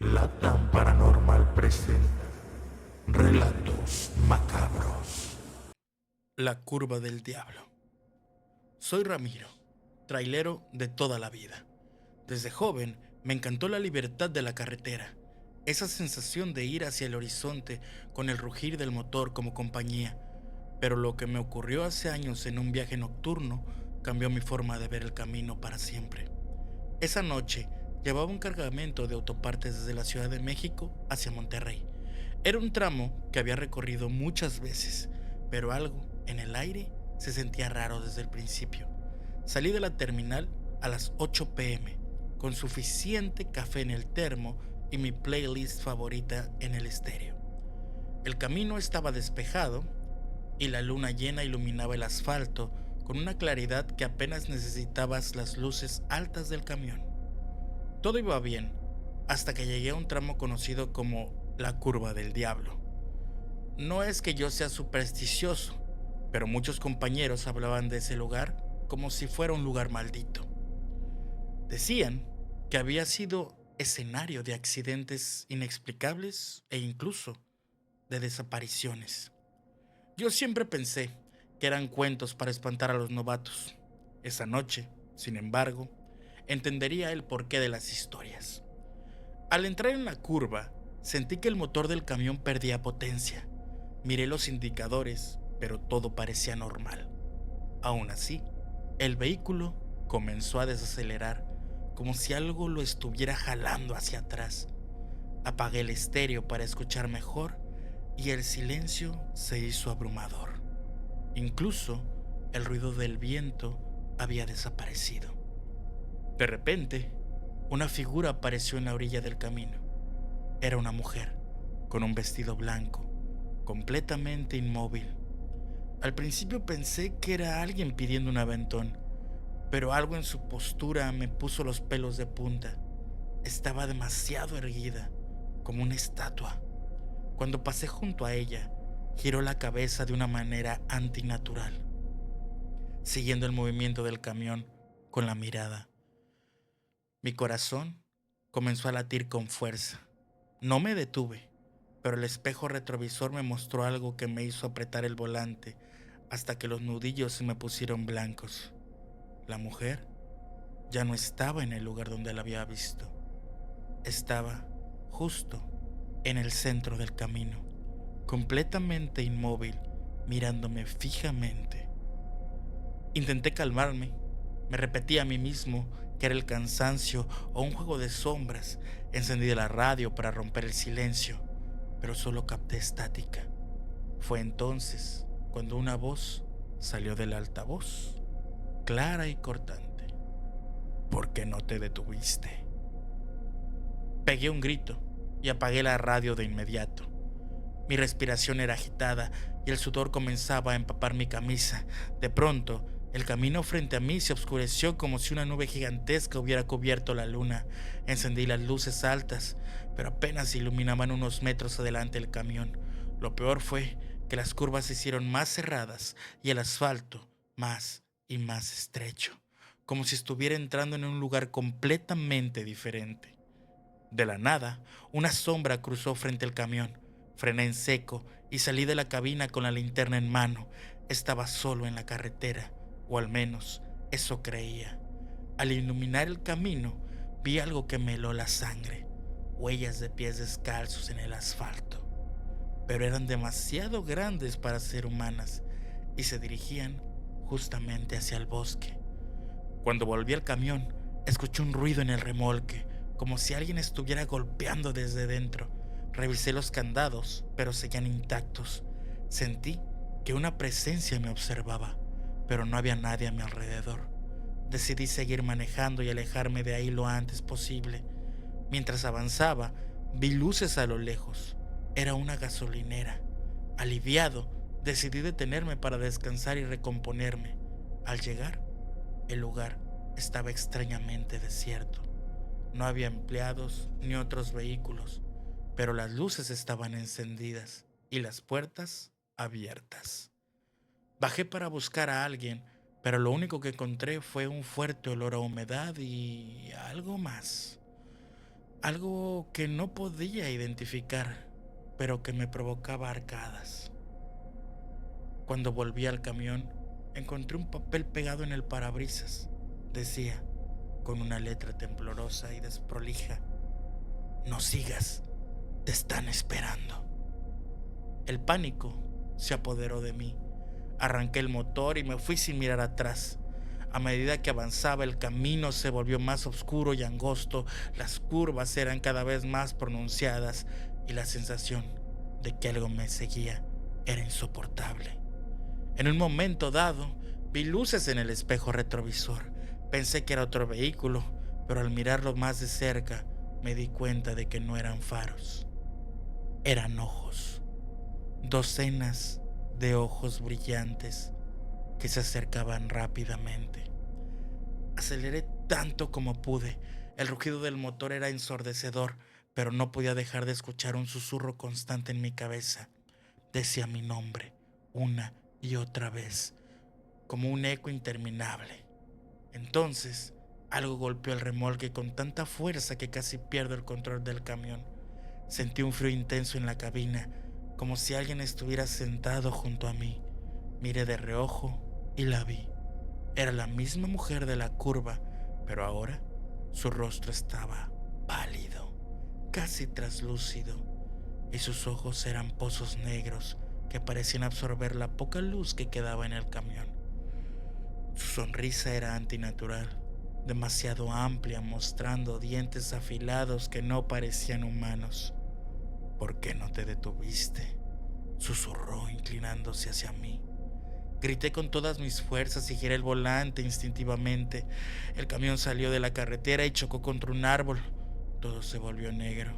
Latam Paranormal presenta relatos macabros. La curva del diablo. Soy Ramiro, trailero de toda la vida. Desde joven me encantó la libertad de la carretera, esa sensación de ir hacia el horizonte con el rugir del motor como compañía. Pero lo que me ocurrió hace años en un viaje nocturno cambió mi forma de ver el camino para siempre. Esa noche llevaba un cargamento de autopartes desde la Ciudad de México hacia Monterrey. Era un tramo que había recorrido muchas veces, pero algo en el aire se sentía raro desde el principio. Salí de la terminal a las 8 p.m., con suficiente café en el termo y mi playlist favorita en el estéreo. El camino estaba despejado y la luna llena iluminaba el asfalto con una claridad que apenas necesitabas las luces altas del camión. Todo iba bien, hasta que llegué a un tramo conocido como la Curva del Diablo. No es que yo sea supersticioso, pero muchos compañeros hablaban de ese lugar como si fuera un lugar maldito. Decían que había sido escenario de accidentes inexplicables e incluso de desapariciones. Yo siempre pensé que eran cuentos para espantar a los novatos. Esa noche, sin embargo, entendería el porqué de las historias. Al entrar en la curva, sentí que el motor del camión perdía potencia. Miré los indicadores, pero todo parecía normal. Aún así, el vehículo comenzó a desacelerar, como si algo lo estuviera jalando hacia atrás. Apagué el estéreo para escuchar mejor y el silencio se hizo abrumador. Incluso el ruido del viento había desaparecido. De repente, una figura apareció en la orilla del camino. Era una mujer, con un vestido blanco, completamente inmóvil. Al principio pensé que era alguien pidiendo un aventón, pero algo en su postura me puso los pelos de punta. Estaba demasiado erguida, como una estatua. Cuando pasé junto a ella, giró la cabeza de una manera antinatural, siguiendo el movimiento del camión con la mirada. Mi corazón comenzó a latir con fuerza. No me detuve, pero el espejo retrovisor me mostró algo que me hizo apretar el volante hasta que los nudillos se me pusieron blancos. La mujer ya no estaba en el lugar donde la había visto. Estaba justo en el centro del camino, completamente inmóvil, mirándome fijamente. Intenté calmarme. Me repetí a mí mismo que era el cansancio o un juego de sombras. Encendí la radio para romper el silencio, pero solo capté estática. Fue entonces cuando una voz salió del altavoz, clara y cortante. ¿Por qué no te detuviste? Pegué un grito y apagué la radio de inmediato. Mi respiración era agitada y el sudor comenzaba a empapar mi camisa. De pronto, el camino frente a mí se oscureció como si una nube gigantesca hubiera cubierto la luna. Encendí las luces altas, pero apenas iluminaban unos metros adelante el camión. Lo peor fue que las curvas se hicieron más cerradas y el asfalto más y más estrecho, como si estuviera entrando en un lugar completamente diferente. De la nada, una sombra cruzó frente al camión. Frené en seco y salí de la cabina con la linterna en mano. Estaba solo en la carretera, o al menos eso creía. Al iluminar el camino, vi algo que me heló la sangre, huellas de pies descalzos en el asfalto. Pero eran demasiado grandes para ser humanas y se dirigían justamente hacia el bosque. Cuando volví al camión, escuché un ruido en el remolque, como si alguien estuviera golpeando desde dentro. Revisé los candados, pero seguían intactos. Sentí que una presencia me observaba, pero no había nadie a mi alrededor. Decidí seguir manejando y alejarme de ahí lo antes posible. Mientras avanzaba, vi luces a lo lejos. Era una gasolinera. Aliviado, decidí detenerme para descansar y recomponerme. Al llegar, el lugar estaba extrañamente desierto. No había empleados ni otros vehículos, pero las luces estaban encendidas y las puertas abiertas. Bajé para buscar a alguien, pero lo único que encontré fue un fuerte olor a humedad y algo más. Algo que no podía identificar, pero que me provocaba arcadas. Cuando volví al camión, encontré un papel pegado en el parabrisas. Decía, con una letra temblorosa y desprolija: "No sigas, te están esperando". El pánico se apoderó de mí. Arranqué el motor y me fui sin mirar atrás. A medida que avanzaba, el camino se volvió más oscuro y angosto, las curvas eran cada vez más pronunciadas y la sensación de que algo me seguía era insoportable. En un momento dado, vi luces en el espejo retrovisor. Pensé que era otro vehículo, pero al mirarlo más de cerca, me di cuenta de que no eran faros, eran ojos. Docenas de ojos brillantes que se acercaban rápidamente. Aceleré tanto como pude. El rugido del motor era ensordecedor, pero no podía dejar de escuchar un susurro constante en mi cabeza. Decía mi nombre una y otra vez, como un eco interminable. Entonces, algo golpeó el remolque con tanta fuerza que casi pierdo el control del camión. Sentí un frío intenso en la cabina, como si alguien estuviera sentado junto a mí. Miré de reojo y la vi. Era la misma mujer de la curva, pero ahora su rostro estaba pálido, casi traslúcido, y sus ojos eran pozos negros que parecían absorber la poca luz que quedaba en el camión. Su sonrisa era antinatural, demasiado amplia, mostrando dientes afilados que no parecían humanos. ¿Por qué no te detuviste?, susurró inclinándose hacia mí. Grité con todas mis fuerzas y giré el volante instintivamente. El camión salió de la carretera y chocó contra un árbol. Todo se volvió negro.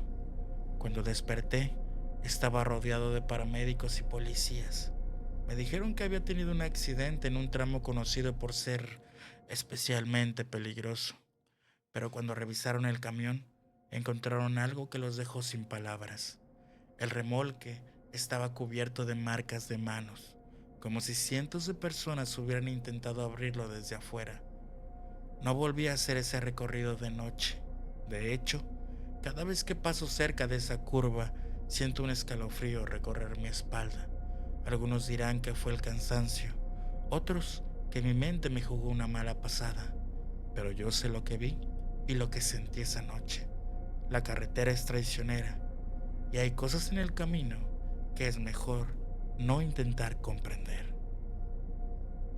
Cuando desperté, estaba rodeado de paramédicos y policías. Me dijeron que había tenido un accidente en un tramo conocido por ser especialmente peligroso. Pero cuando revisaron el camión, encontraron algo que los dejó sin palabras. El remolque estaba cubierto de marcas de manos, como si cientos de personas hubieran intentado abrirlo desde afuera. No volví a hacer ese recorrido de noche. De hecho, cada vez que paso cerca de esa curva, siento un escalofrío recorrer mi espalda. Algunos dirán que fue el cansancio, otros que mi mente me jugó una mala pasada, pero yo sé lo que vi y lo que sentí esa noche. La carretera es traicionera y hay cosas en el camino que es mejor no intentar comprender.